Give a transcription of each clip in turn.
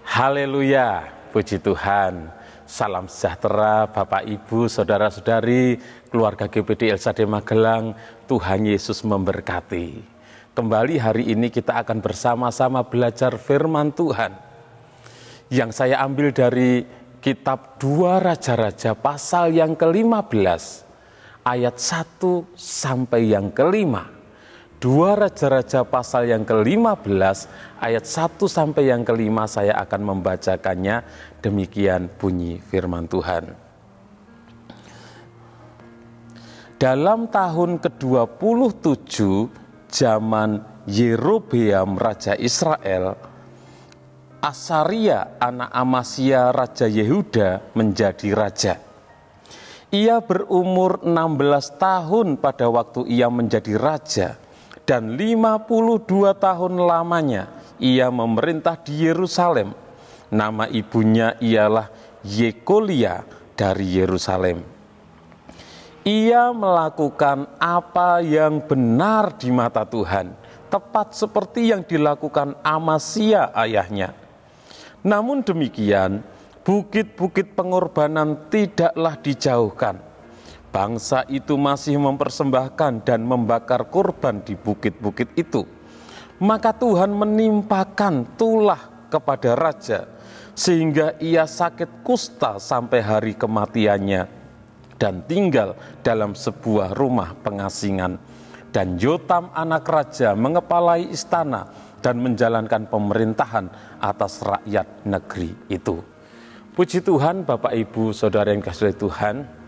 Haleluya, puji Tuhan. Salam sejahtera Bapak Ibu, Saudara-saudari, keluarga GPD LSAD Magelang. Tuhan Yesus memberkati. Kembali hari ini kita akan bersama-sama belajar firman Tuhan yang saya ambil dari kitab 2 Raja-Raja pasal yang ke-15 ayat 1 sampai yang ke-5. 2 Raja-Raja pasal yang ke-15 ayat 1 sampai yang ke-5 saya akan membacakannya. Demikian bunyi firman Tuhan. Dalam tahun ke-27 zaman Yerobeam Raja Israel, Asaria anak Amasya Raja Yehuda menjadi raja. Ia berumur 16 tahun pada waktu ia menjadi raja. Dan 52 tahun lamanya ia memerintah di Yerusalem. Nama ibunya ialah Yekolia dari Yerusalem. Ia melakukan apa yang benar di mata Tuhan, tepat seperti yang dilakukan Amasya ayahnya. Namun demikian, bukit-bukit pengorbanan tidaklah dijauhkan. Bangsa itu masih mempersembahkan dan membakar kurban di bukit-bukit itu. Maka Tuhan menimpakan tulah kepada raja, sehingga ia sakit kusta sampai hari kematiannya, dan tinggal dalam sebuah rumah pengasingan. Dan Yotam anak raja mengepalai istana dan menjalankan pemerintahan atas rakyat negeri itu. Puji Tuhan, Bapak Ibu Saudara yang dikasihi Tuhan.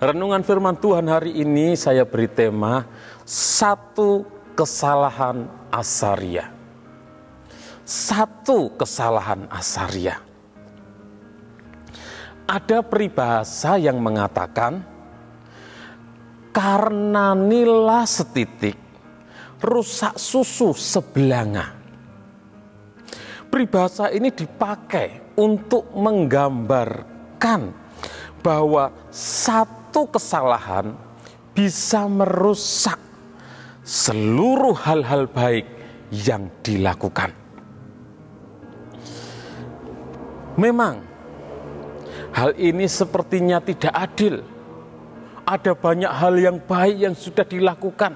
Renungan firman Tuhan hari ini saya beri tema satu kesalahan Asaria. Satu kesalahan Asaria. Ada peribahasa yang mengatakan, karena nila setitik, rusak susu sebelanga. Peribahasa ini dipakai untuk menggambarkan bahwa satu kesalahan bisa merusak seluruh hal-hal baik yang dilakukan. Memang hal ini sepertinya tidak adil. Ada banyak hal yang baik yang sudah dilakukan.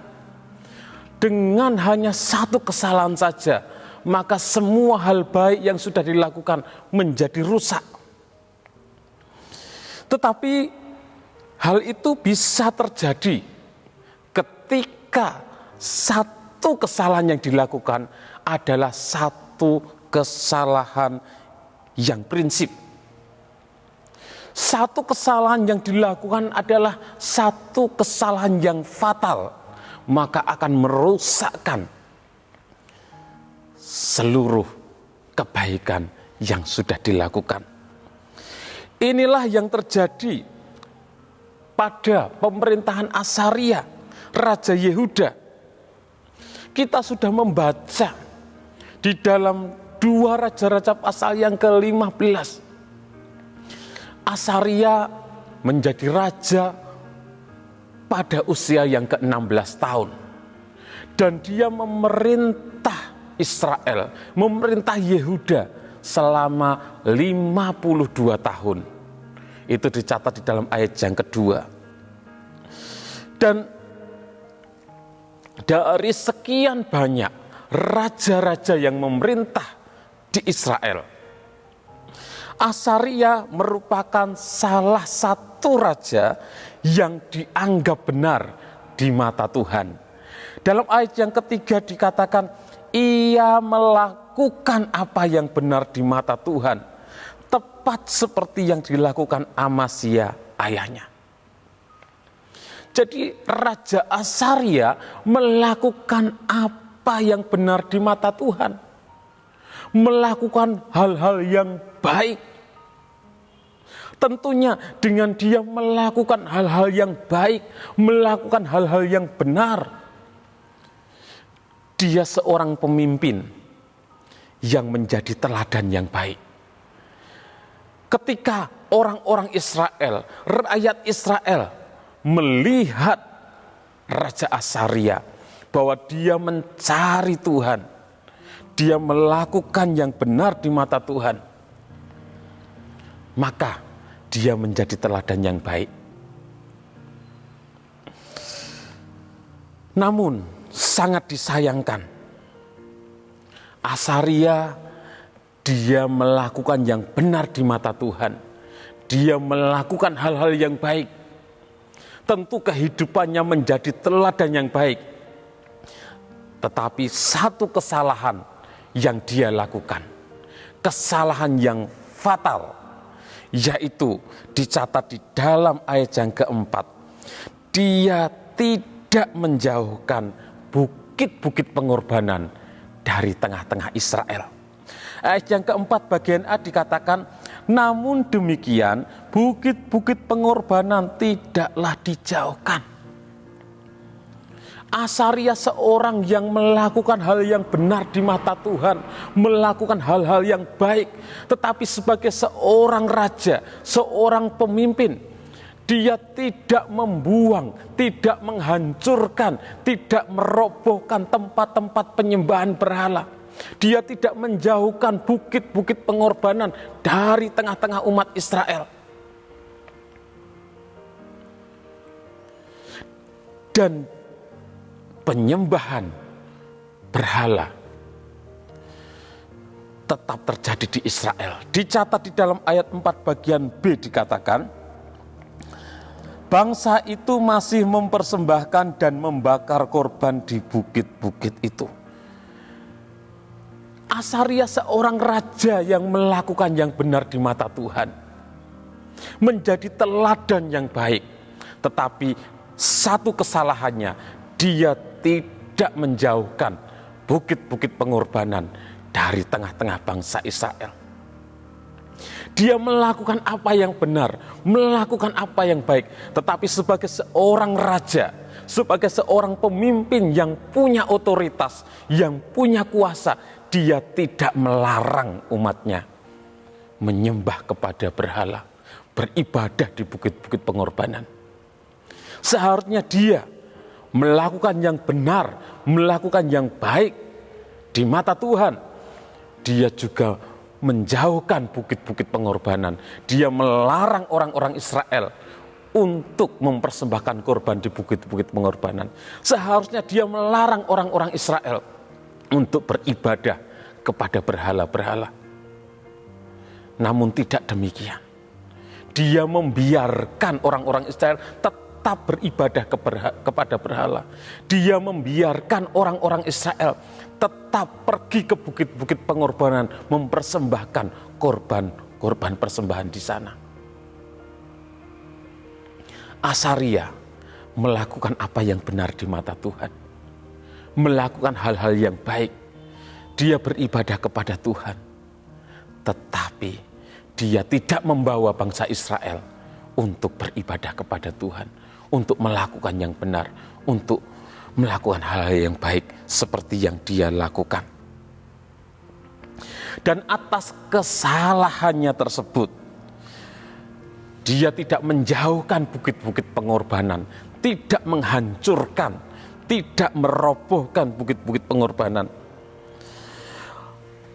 Dengan hanya satu kesalahan saja, maka semua hal baik yang sudah dilakukan menjadi rusak. Tetapi hal itu bisa terjadi ketika satu kesalahan yang dilakukan adalah satu kesalahan yang prinsip. Satu kesalahan yang dilakukan adalah satu kesalahan yang fatal, maka akan merusakkan seluruh kebaikan yang sudah dilakukan. Inilah yang terjadi pada pemerintahan Asaria, Raja Yehuda. Kita sudah membaca di dalam 2 Raja-Raja pasal yang ke-15. Asaria menjadi raja pada usia yang ke-16 tahun. Dan dia memerintah Israel, memerintah Yehuda selama 52 tahun. Itu dicatat di dalam ayat yang kedua. Dan dari sekian banyak raja-raja yang memerintah di Israel, Asaria merupakan salah satu raja yang dianggap benar di mata Tuhan. Dalam ayat yang ketiga dikatakan, ia melakukan apa yang benar di mata Tuhan, tepat seperti yang dilakukan Amasya ayahnya. Jadi Raja Asaria melakukan apa yang benar di mata Tuhan, melakukan hal-hal yang baik. Tentunya dengan dia melakukan hal-hal yang baik, melakukan hal-hal yang benar. Dia seorang pemimpin yang menjadi teladan yang baik. Ketika orang-orang Israel, rakyat Israel melihat Raja Asaria bahwa dia mencari Tuhan, dia melakukan yang benar di mata Tuhan, maka dia menjadi teladan yang baik. Namun sangat disayangkan, Asaria dia melakukan yang benar di mata Tuhan. Dia melakukan hal-hal yang baik. Tentu kehidupannya menjadi teladan yang baik. Tetapi satu kesalahan yang dia lakukan, kesalahan yang fatal, yaitu dicatat di dalam ayat yang keempat. Dia tidak menjauhkan bukit-bukit pengorbanan dari tengah-tengah Israel. Ayat yang keempat bagian A dikatakan, namun demikian bukit-bukit pengorbanan tidaklah dijauhkan. Asaria seorang yang melakukan hal yang benar di mata Tuhan, melakukan hal-hal yang baik, tetapi sebagai seorang raja, seorang pemimpin, dia tidak membuang, tidak menghancurkan, tidak merobohkan tempat-tempat penyembahan berhala. Dia tidak menjauhkan bukit-bukit pengorbanan dari tengah-tengah umat Israel. Dan penyembahan berhala tetap terjadi di Israel. Dicatat di dalam ayat 4 bagian B dikatakan, bangsa itu masih mempersembahkan dan membakar korban di bukit-bukit itu. Asaria seorang raja yang melakukan yang benar di mata Tuhan, menjadi teladan yang baik. Tetapi satu kesalahannya, dia tidak menjauhkan bukit-bukit pengorbanan dari tengah-tengah bangsa Israel. Dia melakukan apa yang benar, melakukan apa yang baik, tetapi sebagai seorang raja, sebagai seorang pemimpin yang punya otoritas, yang punya kuasa, dia tidak melarang umatnya menyembah kepada berhala, beribadah di bukit-bukit pengorbanan. Seharusnya dia melakukan yang benar, melakukan yang baik di mata Tuhan. Dia juga menjauhkan bukit-bukit pengorbanan. Dia melarang orang-orang Israel untuk mempersembahkan korban di bukit-bukit pengorbanan. Seharusnya dia melarang orang-orang Israel untuk beribadah kepada berhala-berhala. Namun tidak demikian. Dia membiarkan orang-orang Israel tetap beribadah kepada berhala. Dia membiarkan orang-orang Israel tetap pergi ke bukit-bukit pengorbanan, mempersembahkan korban persembahan di sana. Asaria melakukan apa yang benar di mata Tuhan, melakukan hal-hal yang baik. Dia beribadah kepada Tuhan, tetapi dia tidak membawa bangsa Israel untuk beribadah kepada Tuhan, untuk melakukan yang benar, untuk melakukan hal-hal yang baik seperti yang dia lakukan. Dan atas kesalahannya tersebut, dia tidak menjauhkan bukit-bukit pengorbanan, tidak menghancurkan, tidak merobohkan bukit-bukit pengorbanan.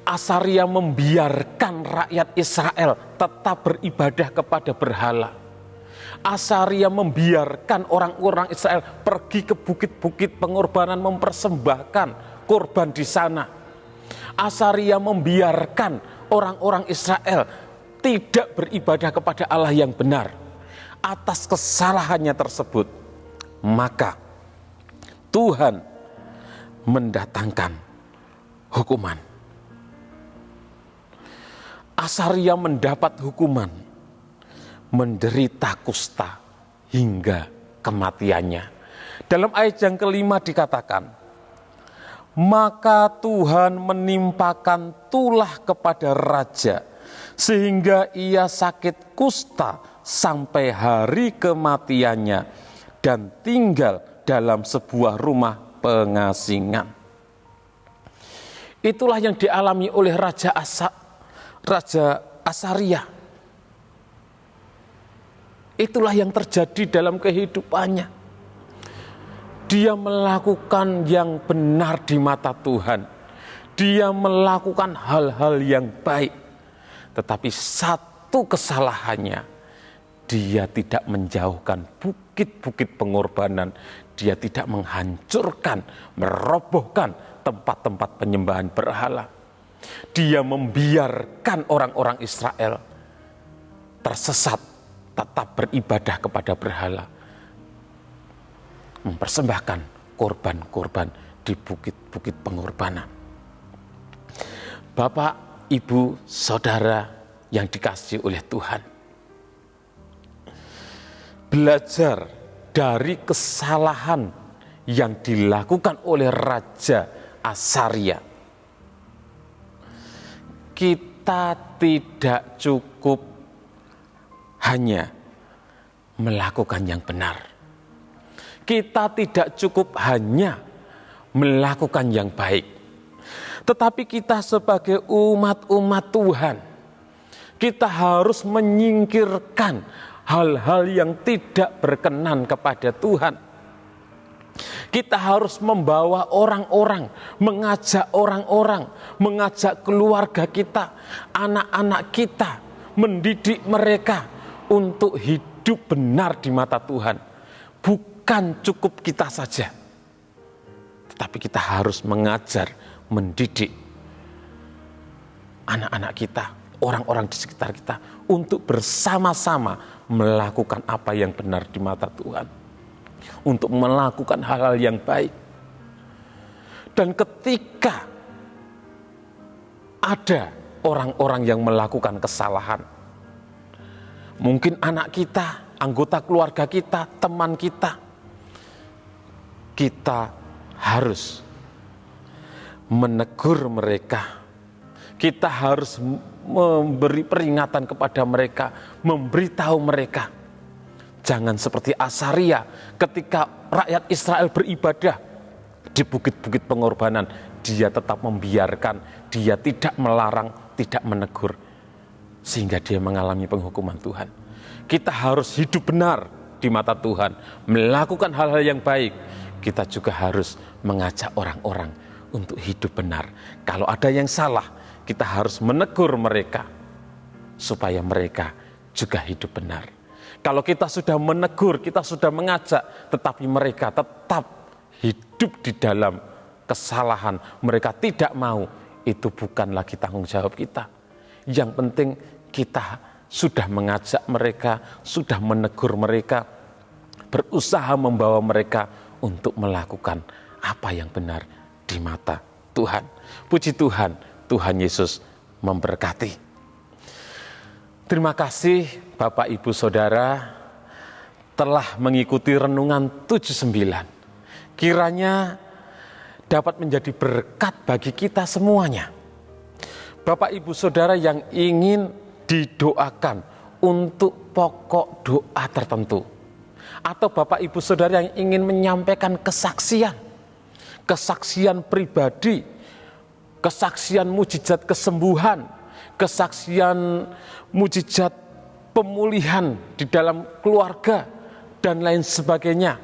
Asaria membiarkan rakyat Israel tetap beribadah kepada berhala. Asaria membiarkan orang-orang Israel pergi ke bukit-bukit pengorbanan, mempersembahkan korban di sana. Asaria membiarkan orang-orang Israel tidak beribadah kepada Allah yang benar. Atas kesalahannya tersebut, maka Tuhan mendatangkan hukuman. Asaria mendapat hukuman, menderita kusta hingga kematiannya. Dalam ayat yang kelima dikatakan, maka Tuhan menimpakan tulah kepada raja sehingga ia sakit kusta sampai hari kematiannya dan tinggal dalam sebuah rumah pengasingan. Itulah yang dialami oleh Raja Asaria. Itulah yang terjadi dalam kehidupannya. Dia melakukan yang benar di mata Tuhan. Dia melakukan hal-hal yang baik. Tetapi satu kesalahannya, dia tidak menjauhkan bukit-bukit pengorbanan. Dia tidak menghancurkan, merobohkan tempat-tempat penyembahan berhala. Dia membiarkan orang-orang Israel tersesat, tetap beribadah kepada berhala, mempersembahkan korban-korban di bukit-bukit pengorbanan. Bapak, Ibu, Saudara yang dikasihi oleh Tuhan, belajar dari kesalahan yang dilakukan oleh Raja Asaria. Kita tidak cukup hanya melakukan yang benar. Kita tidak cukup hanya melakukan yang baik. Tetapi kita sebagai umat-umat Tuhan, kita harus menyingkirkan hal-hal yang tidak berkenan kepada Tuhan. Kita harus membawa orang-orang, mengajak orang-orang, mengajak keluarga kita, anak-anak kita, mendidik mereka untuk hidup benar di mata Tuhan. Bukan cukup kita saja, tetapi kita harus mengajar, mendidik anak-anak kita, orang-orang di sekitar kita, untuk bersama-sama melakukan apa yang benar di mata Tuhan, untuk melakukan hal-hal yang baik. Dan ketika ada orang-orang yang melakukan kesalahan, mungkin anak kita, anggota keluarga kita, teman kita, kita harus menegur mereka. Kita harus memberi peringatan kepada mereka, memberitahu mereka. Jangan seperti Asaria ketika rakyat Israel beribadah di bukit-bukit pengorbanan, dia tetap membiarkan, dia tidak melarang, tidak menegur, sehingga dia mengalami penghukuman Tuhan. Kita harus hidup benar di mata Tuhan, melakukan hal-hal yang baik. Kita juga harus mengajak orang-orang untuk hidup benar. Kalau ada yang salah, kita harus menegur mereka supaya mereka juga hidup benar. Kalau kita sudah menegur, kita sudah mengajak, tetapi mereka tetap hidup di dalam kesalahan, mereka tidak mau, itu bukan lagi tanggung jawab kita. Yang penting kita sudah mengajak mereka, sudah menegur mereka, berusaha membawa mereka untuk melakukan apa yang benar di mata Tuhan. Puji Tuhan, Tuhan Yesus memberkati. Terima kasih Bapak Ibu Saudara telah mengikuti renungan 79. Kiranya dapat menjadi berkat bagi kita semuanya. Bapak Ibu Saudara yang ingin didoakan untuk pokok doa tertentu, atau Bapak Ibu Saudara yang ingin menyampaikan kesaksian pribadi, kesaksian mujizat kesembuhan, kesaksian mujizat pemulihan di dalam keluarga, dan lain sebagainya.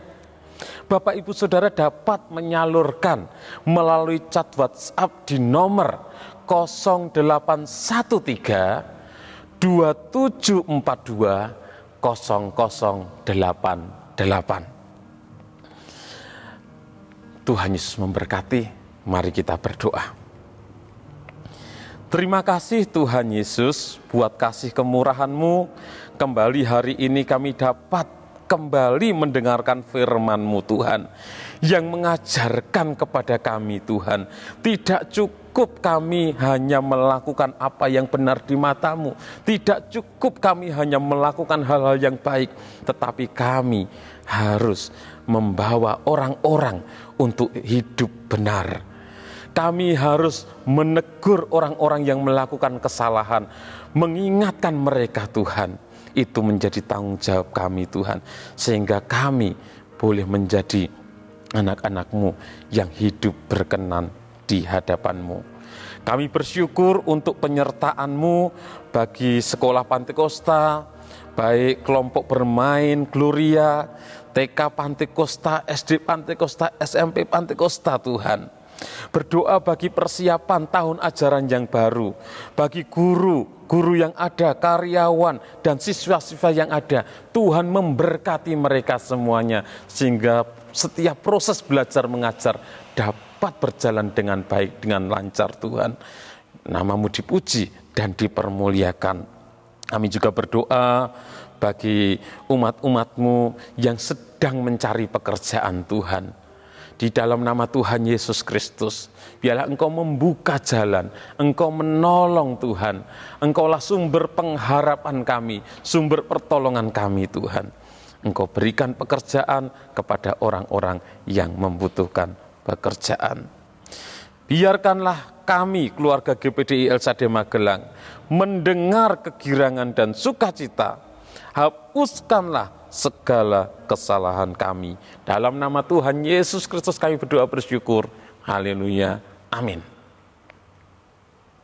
Bapak Ibu Saudara dapat menyalurkan melalui chat WhatsApp di nomor 0813 2742 0088. Tuhan Yesus memberkati. Mari kita berdoa. Terima kasih Tuhan Yesus buat kasih kemurahan-Mu. Kembali hari ini kami dapat kembali mendengarkan firman-Mu Tuhan, yang mengajarkan kepada kami Tuhan, tidak cukup kami hanya melakukan apa yang benar di mata-Mu, tidak cukup kami hanya melakukan hal-hal yang baik, tetapi kami harus membawa orang-orang untuk hidup benar. Kami harus menegur orang-orang yang melakukan kesalahan, mengingatkan mereka Tuhan. Itu menjadi tanggung jawab kami Tuhan, sehingga kami boleh menjadi anak-anak-Mu yang hidup berkenan di hadapan-Mu. Kami bersyukur untuk penyertaan-Mu bagi sekolah Pantekosta, baik kelompok bermain Gloria, TK Pantekosta, SD Pantekosta, SMP Pantekosta Tuhan. Berdoa bagi persiapan tahun ajaran yang baru, bagi guru yang ada, karyawan, dan siswa-siswa yang ada. Tuhan memberkati mereka semuanya, sehingga setiap proses belajar mengajar dapat berjalan dengan baik, dengan lancar Tuhan. Nama-Mu dipuji dan dipermuliakan. Kami juga berdoa bagi umat-umat-Mu yang sedang mencari pekerjaan Tuhan. Di dalam nama Tuhan Yesus Kristus, biarlah Engkau membuka jalan, Engkau menolong Tuhan. Engkaulah sumber pengharapan kami, sumber pertolongan kami Tuhan. Engkau berikan pekerjaan kepada orang-orang yang membutuhkan pekerjaan. Biarkanlah kami, keluarga GPDI LSAD Magelang, mendengar kegirangan dan sukacita. Hapuskanlah segala kesalahan kami. Dalam nama Tuhan Yesus Kristus kami berdoa bersyukur. Haleluya. Amin.